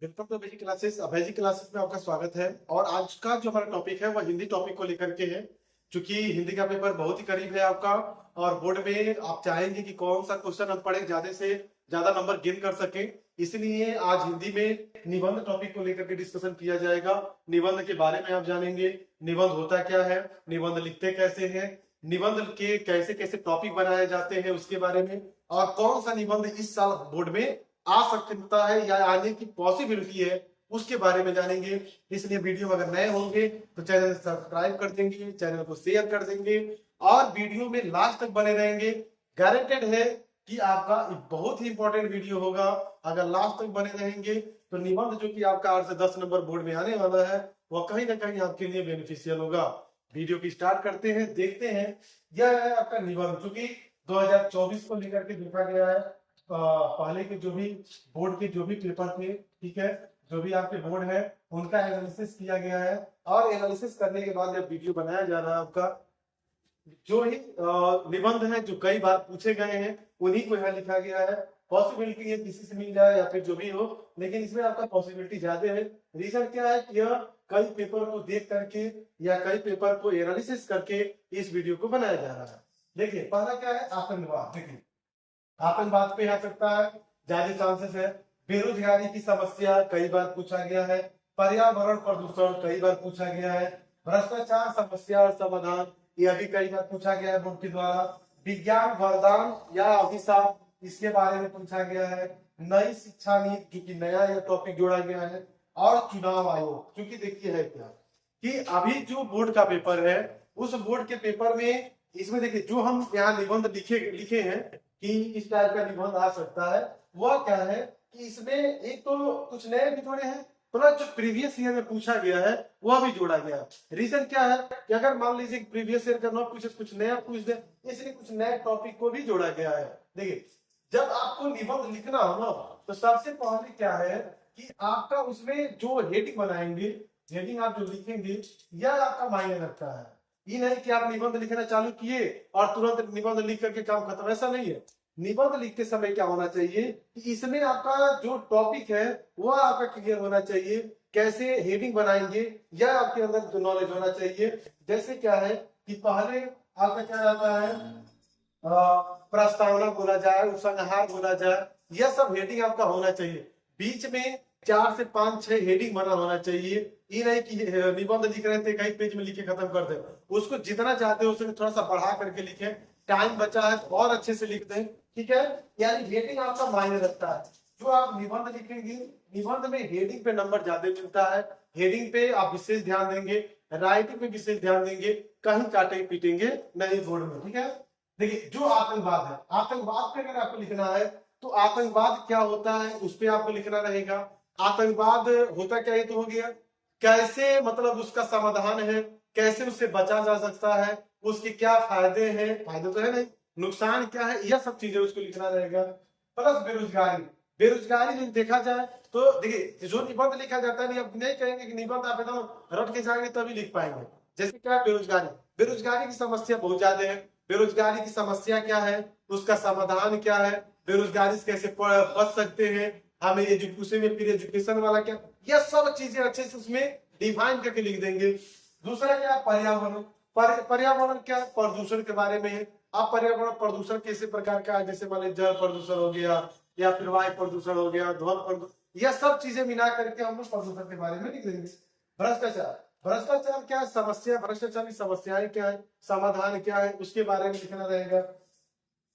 Welcome to Abhay ji classes. Abhay ji classes में आपका स्वागत है। और आज का जो हमारा टॉपिक है वह हिंदी टॉपिक को लेकर के है। क्योंकि हिंदी का पेपर बहुत ही करीब है आपका, और बोर्ड में आप चाहेंगे कि कौन सा क्वेश्चन हम पढ़े ज्यादा से ज्यादा नंबर गेन कर सके। इसलिए आज हिंदी में निबंध टॉपिक को लेकर के डिस्कशन किया जाएगा। निबंध के बारे में आप जानेंगे, निबंध होता क्या है, निबंध लिखते कैसे हैं, निबंध के कैसे कैसे टॉपिक बनाए जाते हैं उसके बारे में, और कौन सा निबंध इस साल बोर्ड में आ सकता है या आने की पॉसिबिलिटी है उसके बारे में जानेंगे। इसलिए वीडियो में अगर नए होंगे तो चैनल सब्सक्राइब कर देंगे, चैनल को शेयर कर देंगे और वीडियो में लास्ट तक बने रहेंगे। गारंटेड है कि आपका बहुत ही इंपॉर्टेंट वीडियो होगा। अगर लास्ट तक बने रहेंगे तो निबंध जो कि आपका 8 से 10 नंबर बोर्ड में आने वाला है वह कहीं ना कहीं आपके लिए बेनिफिशियल होगा। वीडियो की स्टार्ट करते हैं, देखते हैं। यह है आपका निबंध, जो कि 2024 को लेकर के देखा गया है। पहले के जो भी बोर्ड के जो भी पेपर थे, ठीक है, जो भी आपके बोर्ड है उनका एनालिसिस किया गया है। और एनालिसिस करने के बाद जब वीडियो बनाया जा रहा है आपका, जो ही निबंध है जो कई बार पूछे गए हैं उन्हीं को यहाँ लिखा गया है। पॉसिबिलिटी है किसी से मिल जाए या फिर जो भी हो, लेकिन इसमें आपका पॉसिबिलिटी ज्यादा है। रीजन क्या है कि यह कई पेपर को देख करके या कई पेपर को एनालिसिस करके इस वीडियो को बनाया जा रहा है। देखिए पहला क्या है, आतंकवाद। देखिए आतंकवाद पे आ सकता है, ज्यादा चांसेस है। बेरोजगारी की समस्या कई बार पूछा गया है। पर्यावरण प्रदूषण कई बार पूछा गया है। भ्रष्टाचार समस्या और समाधान यह भी कई बार पूछा गया है बोर्ड के द्वारा। विज्ञान वरदान या अभिशाप इसके बारे में पूछा गया है। नई शिक्षा नीति, जो कि नया यह टॉपिक जोड़ा गया है। और चुनाव आयोग, क्योंकि देखिए है क्या कि अभी जो बोर्ड का पेपर है उस बोर्ड के पेपर में इसमें देखिए जो हम यहाँ निबंध लिखे लिखे हैं कि इस टाइप का निबंध आ सकता है, वह क्या है कि इसमें एक तो कुछ नए भी जोड़े हैं, प्लस जो प्रीवियस ईयर में पूछा गया है वह भी जोड़ा गया। रीजन क्या है कि अगर मान लीजिए प्रीवियस ईयर का ना पूछे कुछ नया पूछ दे, इसलिए कुछ नए टॉपिक को भी जोड़ा गया है। देखिए जब आपको निबंध लिखना हो ना तो सबसे पहले क्या है कि आपका उसमें जो हेडिंग बनाएंगे, हेडिंग आप जो लिखेंगे यह आपका मायने रखता है। ये नहीं कि आप निबंध लिखना चालू किए और तुरंत निबंध लिख करके काम खत्म, ऐसा नहीं है। निबंध लिखते समय क्या होना चाहिए कि इसमें आपका जो टॉपिक है वह आपका क्लियर होना चाहिए। कैसे हेडिंग बनाएंगे यह आपके अंदर नॉलेज होना चाहिए। जैसे क्या है कि पहले आपका क्या रहता है, प्रस्तावना बोला जाए, उपसंहार बोला जाए, यह सब हेडिंग आपका होना चाहिए। बीच में 4 से 5-6 हेडिंग बना होना चाहिए। ये नहीं कि निबंध लिख रहे थे कई पेज में लिखे खत्म कर दे। उसको जितना चाहते हो उसको थोड़ा सा बढ़ा करके लिखें, टाइम बचा है तो और अच्छे से लिख दें, ठीक है। यानी हेडिंग आपका मायने रखता है। जो आप निबंध लिखेंगे, निबंध में हेडिंग पे नंबर ज्यादा मिलता है। हेडिंग पे आप विशेष ध्यान देंगे, राइटिंग पे विशेष ध्यान देंगे, कहीं काटे पीटेंगे नहीं बोर्ड में, ठीक है। देखिए जो आतंकवाद है, आतंकवाद पे अगर आपको लिखना है तो आतंकवाद क्या होता है उस पर आपको लिखना रहेगा। आतंकवाद होता क्या, ये तो हो गया। कैसे मतलब उसका समाधान है, कैसे उससे बचा जा सकता है, उसके क्या फायदे हैं, फायदे तो है नहीं, नुकसान क्या है, यह सब चीजें उसको लिखना रहेगा। प्लस बेरोजगारी, बेरोजगारी जो देखा जाए तो देखिए जो निबंध लिखा जाता है, नहीं अब नहीं कहेंगे कि निबंध आप एकदम रट के जाएंगे तभी लिख पाएंगे। जैसे क्या, बेरोजगारी, बेरोजगारी की समस्या बहुत ज्यादा है। बेरोजगारी की समस्या क्या है, उसका समाधान क्या है, बेरोजगारी से कैसे बच सकते हैं, हमें एजुकेशन में फिर एजुकेशन वाला क्या, यह सब चीजें अच्छे से उसमें डिफाइन करके लिख देंगे। दूसरा क्या, पर्यावरण। पर्यावरण क्या, प्रदूषण के बारे में है। आप पर्यावरण प्रदूषण कैसे प्रकार का है, जैसे मान लीजिए जल प्रदूषण हो गया या फिर वायु प्रदूषण हो गया, ध्वनि प्रदूषण, यह सब चीजें मिला करके हम लोग प्रदूषण के बारे में लिख देंगे। भ्रष्टाचार, भ्रष्टाचार क्या समस्या, भ्रष्टाचार की समस्याएं क्या है, समाधान क्या है, उसके बारे में लिखना रहेगा।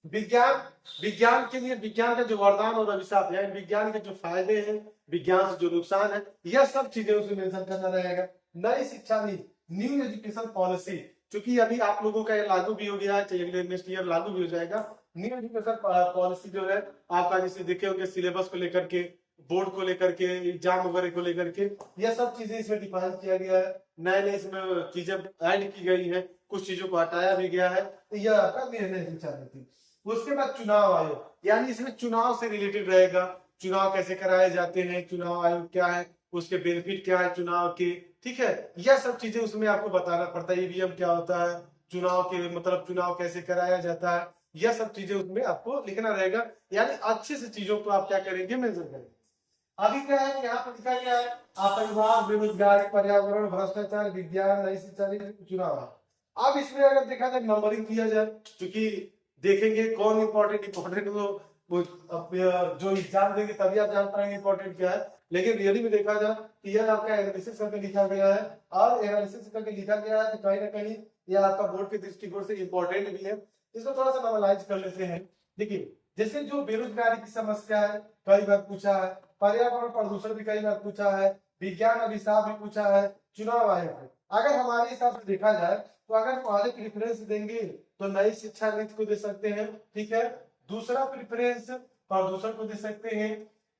विज्ञान, विज्ञान के लिए विज्ञान का जो वरदान और अभिशाप है, विज्ञान के जो फायदे हैं, विज्ञान से जो नुकसान है, यह सब चीजें उसमें मेंशन करना रहेगा। नई शिक्षा नीति, न्यू एजुकेशन पॉलिसी, क्योंकि अभी आप लोगों का ये लागू भी हो गया है, चाहिए नेक्स्ट ईयर लागू भी हो जाएगा। न्यू एजुकेशन पॉलिसी जो है आपका, जैसे देखे होंगे सिलेबस को लेकर के, बोर्ड को लेकर के, एग्जाम वगैरह को लेकर के, यह सब चीजें इसमें डिफाइन किया गया है। नए नए इसमें चीजें ऐड की गई है, कुछ चीजों को हटाया भी गया है। तो यह आपका निर्णय शिक्षा नीति। उसके बाद चुनाव आयोग, यानी इसमें चुनाव से रिलेटेड रहेगा। चुनाव कैसे कराए जाते हैं, चुनाव आयोग क्या है, उसके बेनिफिट क्या है चुनाव के, ठीक है। यह सब चीजें उसमें आपको बताना पड़ता है। ईवीएम क्या होता है, चुनाव के मतलब चुनाव कैसे कराया जाता है, यह सब चीजें उसमें आपको लिखना रहेगा। यानी अच्छे से चीजों को आप क्या करेंगे, मेंशन करेंगे। अभी क्या है, यहाँ पर लिखा गया है आतंकवाद, बेरोजगारी, पर्यावरण, भ्रष्टाचार, विज्ञान, नई शिक्षा नीति, चुनाव। अब इसमें अगर देखा जाए नंबरिंग किया जाए, क्योंकि देखेंगे कौन इंपॉर्टेंट इंपॉर्टेंट जो एग्जाम देंगे तभी आप जान पाएंगे इंपॉर्टेंट क्या है। लेकिन रियली में देखा जाए कि यह आपका एनालिसिस करके लिखा गया है, और एनालिसिस करके लिखा गया है तो कहीं ना कहीं यह आपका बोर्ड के दृष्टिकोण से इंपॉर्टेंट भी है। इसको थोड़ा सा नॉर्मलाइज कर लेते हैं। देखिए, जैसे जो बेरोजगारी की समस्या है कई बार पूछा है, पर्यावरण प्रदूषण भी कई बार पूछा है, विज्ञान अभिशाप भी पूछा है, चुनाव आयोग। अगर हमारे हिसाब से देखा जाए तो अगर पहले प्रेफरेंस देंगे तो नई शिक्षा नीति को दे सकते हैं, ठीक है। दूसरा प्रेफरेंस प्रदूषण को दे सकते हैं।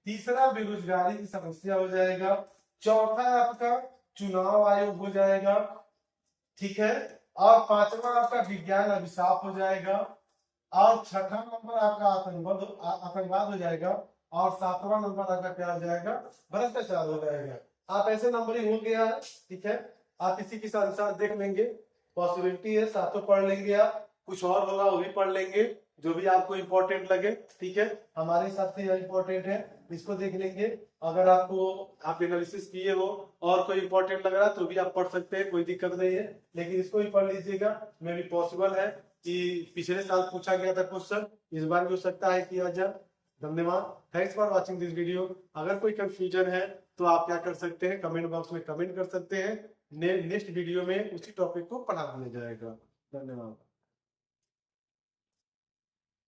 तीसरा बेरोजगारी की समस्या हो जाएगा। चौथा आपका चुनाव आयोग हो जाएगा, ठीक है। और पांचवा आपका विज्ञान अभिशाप हो जाएगा। और छठा नंबर आपका आतंकवाद हो जाएगा। और सातवां नंबर आपका क्या हो जाएगा, भ्रष्टाचार हो जाएगा। आप ऐसे नंबरिंग हो गया है, ठीक है। आप इसी के अनुसार देख लेंगे, पॉसिबिलिटी है सातों पढ़ लेंगे, आप कुछ और होगा वो भी पढ़ लेंगे, जो भी आपको इंपॉर्टेंट लगे, ठीक है। हमारे हिसाब से यह इंपॉर्टेंट है, इसको देख लेंगे। अगर आपको आप एनालिसिस किए हो और कोई इंपॉर्टेंट लग रहा है तो भी आप पढ़ सकते हैं, कोई दिक्कत नहीं है, लेकिन इसको भी पढ़ लीजिएगा। मे भी पॉसिबल है कि पिछले साल पूछा गया था क्वेश्चन, इस बार भी हो सकता है किया जाए। धन्यवाद, thanks for watching this video. अगर कोई कंफ्यूजन है तो आप क्या कर सकते हैं, कमेंट बॉक्स में कमेंट कर सकते हैं। नेक्स्ट वीडियो में उसी टॉपिक को पढ़ा दिया जाएगा। धन्यवाद।